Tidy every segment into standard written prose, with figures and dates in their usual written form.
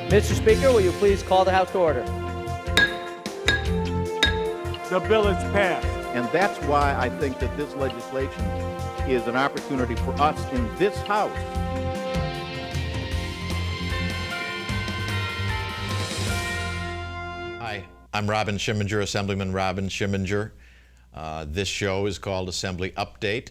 Mr. Speaker, will you please call the House to order? The bill is passed. And that's why I think that this legislation is an opportunity for us in this House. Hi, I'm Robin Schimminger, Assemblyman Robin Schimminger. This show is called Assembly Update.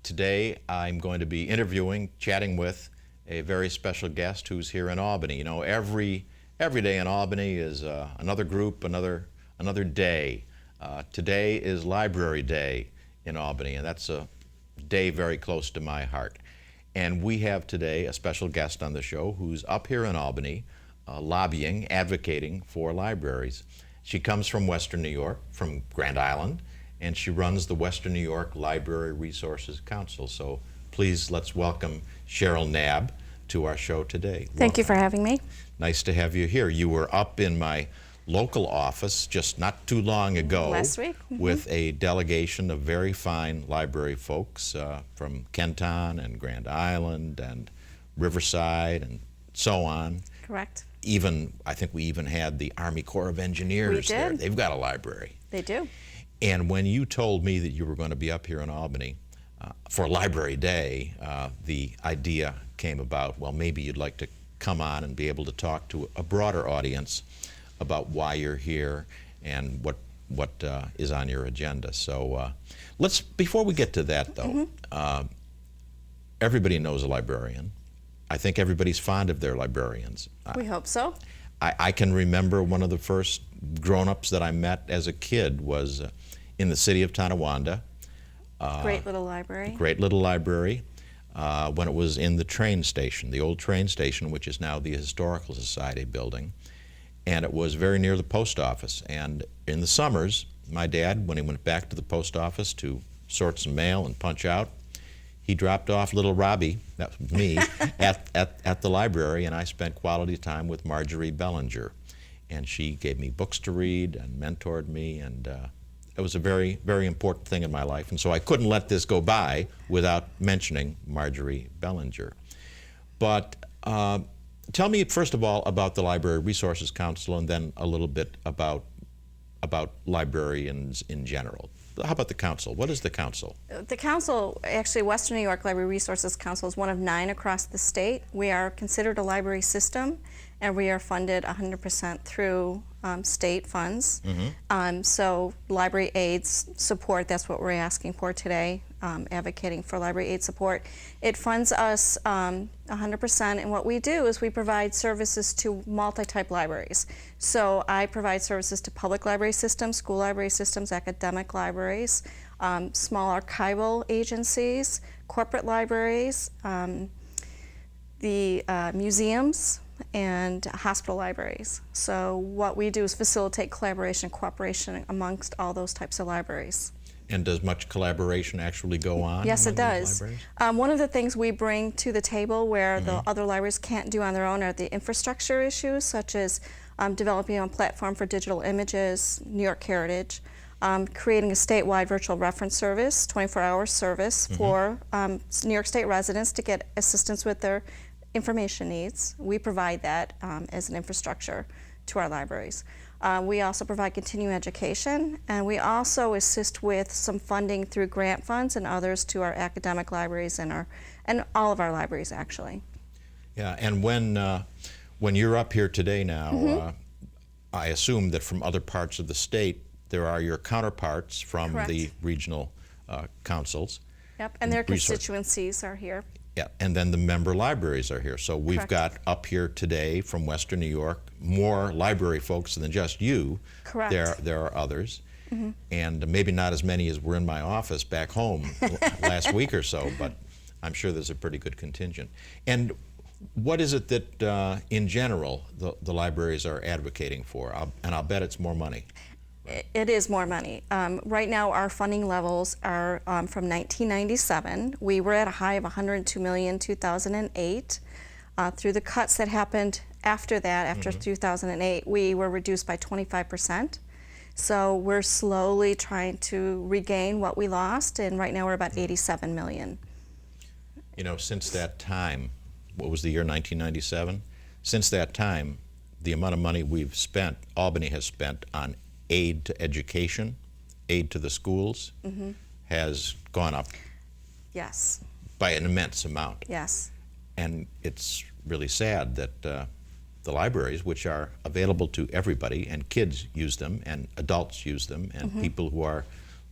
Today I'm going to be chatting with a very special guest who's here in Albany. You know, every day in Albany is another group, another day. Today is Library Day in Albany, and that's a day very close to my heart. And we have today a special guest on the show who's up here in Albany lobbying, advocating for libraries. She comes from Western New York, from Grand Island, and she runs the Western New York Library Resources Council. So please, let's welcome Sheryl Knab to our show today. Thank you for having me. Nice to have you here. You were up in my local office just not too long ago. Last week. With a delegation of very fine library folks from Kenton and Grand Island and Riverside and so on. Correct. I think we even had the Army Corps of Engineers We did. there. They've got a library. They do. And when you told me that you were going to be up here in Albany for Library Day, the idea came about, well, maybe you'd like to come on and be able to talk to a broader audience about why you're here and what is on your agenda. So before we get to that though, everybody knows a librarian. I think everybody's fond of their librarians. We hope so. I can remember one of the first grown-ups that I met as a kid was in the city of Tonawanda. Great little library. Great little library. When it was in the train station, the old train station, which is now the Historical Society building. And it was very near the post office. And in the summers, my dad, when he went back to the post office to sort some mail and punch out, he dropped off little Robbie, that was me, at the library, and I spent quality time with Marjorie Bellinger. And she gave me books to read and mentored me, and it was a very, very important thing in my life. And so I couldn't let this go by without mentioning Marjorie Bellinger. But tell me, first of all, about the Library Resources Council, and then a little bit about librarians in general. How about the council? What is the council? The council, actually Western New York Library Resources Council, is one of 9 across the state. We are considered a library system, and we are funded 100% through state funds. So library aids support, that's what we're asking for today, advocating for library aid support. It funds us 100%, and what we do is we provide services to multi-type libraries. So I provide services to public library systems, school library systems, academic libraries, small archival agencies, corporate libraries, the museums, and hospital libraries. So what we do is facilitate collaboration and cooperation amongst all those types of libraries. And does much collaboration actually go on? Yes, it among these does. libraries? One of the things we bring to the table where the other libraries can't do on their own are the infrastructure issues, such as developing a platform for digital images, New York Heritage, creating a statewide virtual reference service, 24-hour service for New York State residents to get assistance with their information needs. We provide that as an infrastructure to our libraries. We also provide continuing education, and we also assist with some funding through grant funds and others to our academic libraries and all of our libraries, actually. Yeah, and when you're up here today now, I assume that from other parts of the state there are your counterparts from Correct. the regional councils. Yep, and their Resource. constituencies are here. Yeah, and then the member libraries are here. So we've Correct. got up here today from Western New York more library folks than just you. Correct. There are others, and maybe not as many as were in my office back home last week or so, but I'm sure there's a pretty good contingent. And what is it that, in general, the libraries are advocating for? And I'll bet it's more money. It is more money. Right now our funding levels are from 1997. We were at a high of $102 million in 2008. Through the cuts that happened after that, after 2008, we were reduced by 25%. So we're slowly trying to regain what we lost, and right now we're about $87 million. You know, since that time, what was the year, 1997? Since that time, the amount of money we've spent, Albany has spent on aid to education, aid to the schools, has gone up Yes, by an immense amount. yes. And it's really sad that the libraries, which are available to everybody, and kids use them, and adults use them, and people who are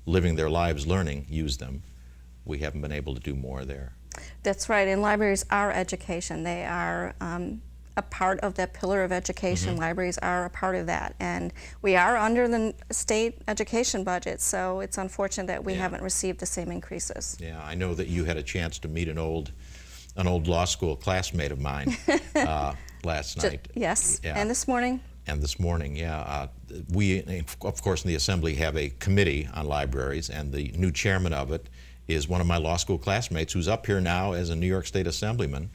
living their lives learning use them, we haven't been able to do more there. That's right, and libraries are education. They are a part of that pillar of education. Libraries are a part of that, and we are under the state education budget, so it's unfortunate that we haven't received the same increases. Yeah, I know that you had a chance to meet an old law school classmate of mine last night. Yes, Yeah. and this morning. And this morning, we, of course, in the Assembly have a committee on libraries, and the new chairman of it is one of my law school classmates who's up here now as a New York State Assemblyman,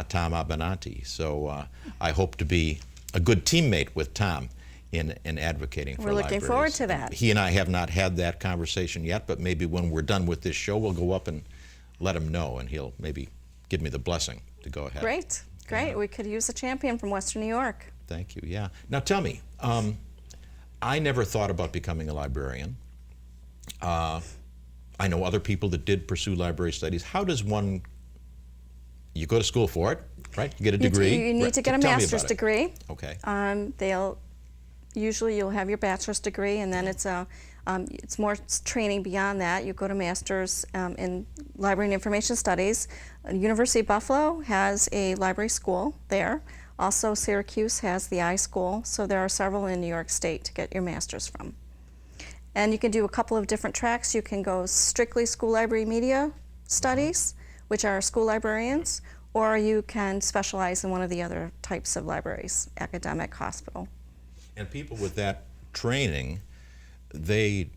Tom Abenanti. So I hope to be a good teammate with Tom in advocating for libraries. We're looking forward to that. He and I have not had that conversation yet, but maybe when we're done with this show, we'll go up and let him know, and he'll maybe give me the blessing to go ahead. Great, great. We could use a champion from Western New York. Thank you, yeah. Now tell me, I never thought about becoming a librarian. I know other people that did pursue library studies. How does one, you go to school for it, right? You get a degree. You need to get a Tell me master's about it. degree. Okay. Usually you'll have your bachelor's degree, and then it's more training beyond that. You go to master's in library and information studies. University of Buffalo has a library school there. Also, Syracuse has the iSchool, so there are several in New York State to get your master's from. And you can do a couple of different tracks. You can go strictly school library media studies, which are school librarians, or you can specialize in one of the other types of libraries, academic, hospital. And people with that training, they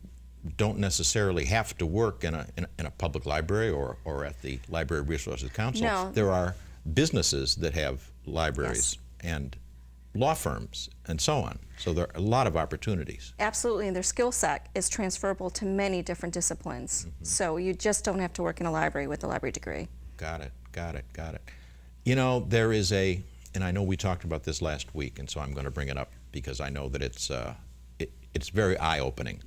don't necessarily have to work in a public library or at the Library Resources Council. No. There are businesses that have libraries and law firms and so on. So there are a lot of opportunities. Absolutely, and their skill set is transferable to many different disciplines. So you just don't have to work in a library with a library degree. Got it, got it, got it. You know, there is and I know we talked about this last week, and so I'm going to bring it up because I know that it's very eye-opening.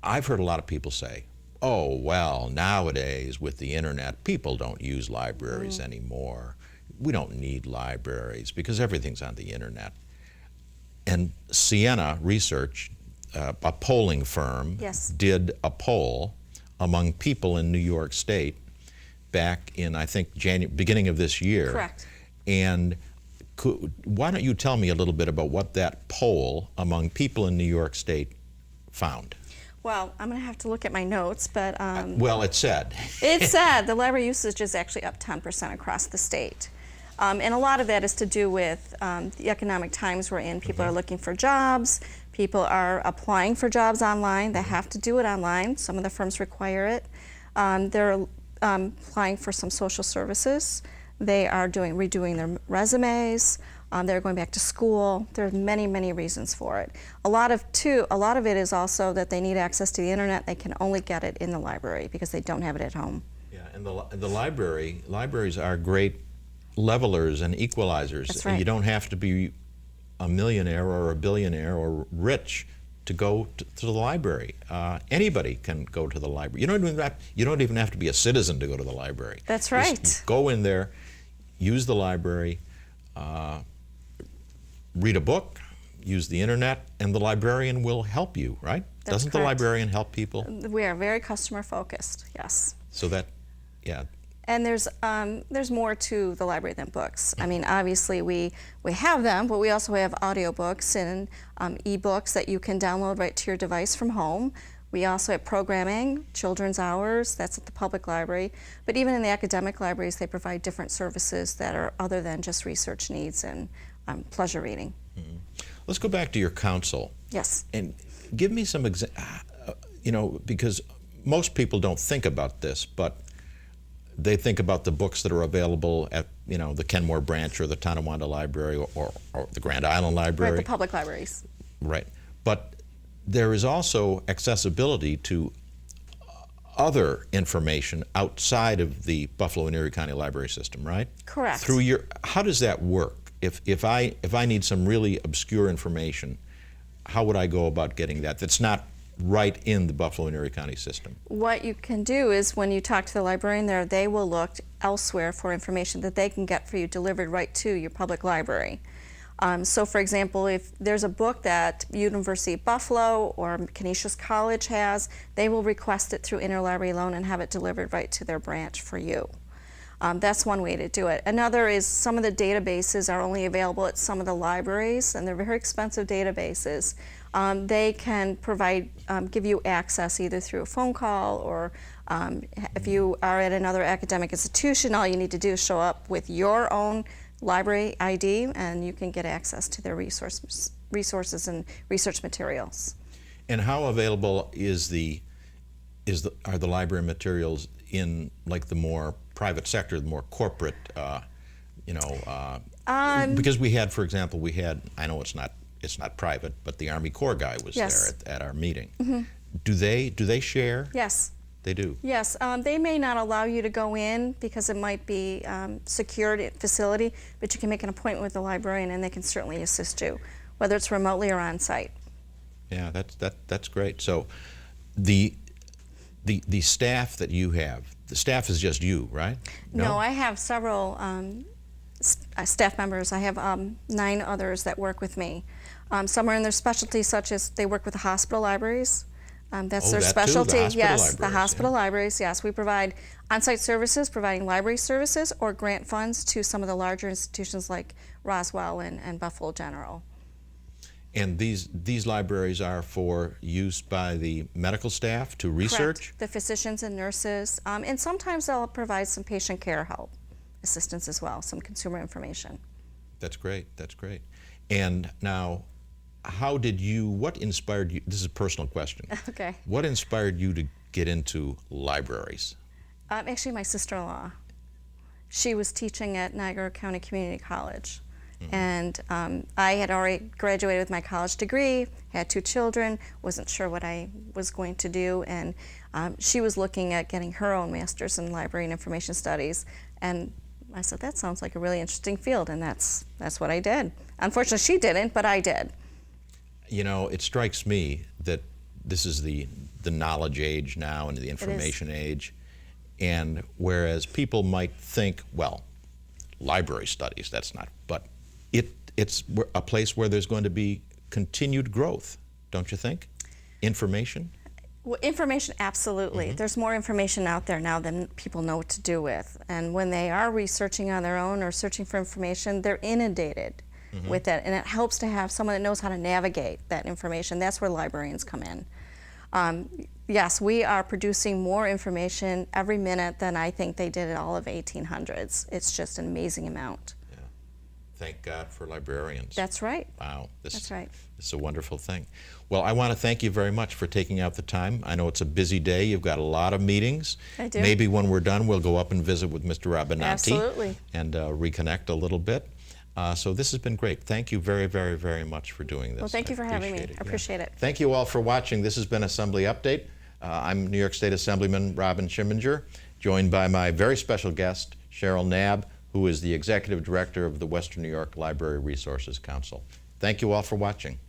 I've heard a lot of people say, oh, well, nowadays with the internet, people don't use libraries anymore. We don't need libraries because everything's on the internet. And Siena Research, a polling firm, did a poll among people in New York State back in, I think, beginning of this year. Correct. And why don't you tell me a little bit about what that poll among people in New York State found? Well, I'm going to have to look at my notes, but well, it said. it said the library usage is actually up 10% across the state. And a lot of that is to do with the economic times we're in. People are looking for jobs. People are applying for jobs online. They have to do it online. Some of the firms require it. They're applying for some social services. They are redoing their resumes. They're going back to school. There are many, many reasons for it. A lot of it is also that they need access to the internet. They can only get it in the library because they don't have it at home. Yeah, and the libraries are great levelers and equalizers. That's right. You don't have to be a millionaire or a billionaire or rich to go to the library. Anybody can go to the library. You don't even have to be a citizen to go to the library. That's right. Just go in there, use the library, read a book, use the internet, and the librarian will help you, right? That's Doesn't the correct. librarian help people? We are very customer focused, yes. So that, yeah. And there's more to the library than books. I mean, obviously we have them, but we also have audiobooks and e-books that you can download right to your device from home. We also have programming, children's hours, that's at the public library. But even in the academic libraries, they provide different services that are other than just research needs and pleasure reading. Mm-hmm. Let's go back to your council. Yes. And give me some because most people don't think about this, but they think about the books that are available at, the Kenmore branch or the Tonawanda Library or the Grand Island Library. Right, the public libraries. Right. But there is also accessibility to other information outside of the Buffalo and Erie County Library System, right? Correct. How does that work? If I need some really obscure information, how would I go about getting that? That's not right in the Buffalo and Erie County system. What you can do is when you talk to the librarian there, they will look elsewhere for information that they can get for you delivered right to your public library. So for example, if there's a book that University of Buffalo or Canisius College has, they will request it through interlibrary loan and have it delivered right to their branch for you. That's one way to do it. Another is some of the databases are only available at some of the libraries, and they're very expensive databases. They can provide, give you access either through a phone call or if you are at another academic institution, all you need to do is show up with your own library ID and you can get access to their resources and research materials. And how available are the library materials in like the more private sector, the more corporate, because we had, for example, I know it's not private, but the Army Corps guy was Yes. there at our meeting. Mm-hmm. Do they share? Yes. They do. Yes, they may not allow you to go in because it might be secured facility, but you can make an appointment with the librarian and they can certainly assist you, whether it's remotely or on site. Yeah, that's great. So, the staff that you have, the staff is just you, right? No, I have several staff members. I have 9 others that work with me. Some are in their specialty, such as they work with the hospital libraries. That's their that too, specialty. the hospital Yes, libraries, the hospital libraries. Yes, we provide on-site services, providing library services, or grant funds to some of the larger institutions like Roswell and Buffalo General. And these libraries are for use by the medical staff to research? Correct. The physicians and nurses, and sometimes they'll provide some patient care help assistance as well, some consumer information. That's great. That's great. And now, what inspired you, this is a personal question. Okay. What inspired you to get into libraries? Actually, my sister-in-law. She was teaching at Niagara County Community College. Mm-hmm. And I had already graduated with my college degree, had 2 children, wasn't sure what I was going to do, and she was looking at getting her own master's in library and information studies. And I said, that sounds like a really interesting field, and that's what I did. Unfortunately, she didn't, but I did. You know, it strikes me that this is the knowledge age now and the information age, and whereas people might think, well, library studies, that's not, but it's a place where there's going to be continued growth, don't you think? Information? Well, information, absolutely. Mm-hmm. There's more information out there now than people know what to do with. And when they are researching on their own or searching for information, they're inundated mm-hmm. with it. And it helps to have someone that knows how to navigate that information. That's where librarians come in. Yes, we are producing more information every minute than I think they did at all of 1800s. It's just an amazing amount. Yeah. Thank God for librarians. That's right. Wow. That's right. It's a wonderful thing. Well, I want to thank you very much for taking out the time. I know it's a busy day. You've got a lot of meetings. I do. Maybe when we're done, we'll go up and visit with Mr. Robinanti. Absolutely. And reconnect a little bit. So this has been great. Thank you very, very, very much for doing this. Well, thank you for having me. I Yeah. appreciate it. Thank you all for watching. This has been Assembly Update. I'm New York State Assemblyman Robin Schimminger, joined by my very special guest, Sheryl Knab, who is the Executive Director of the Western New York Library Resources Council. Thank you all for watching.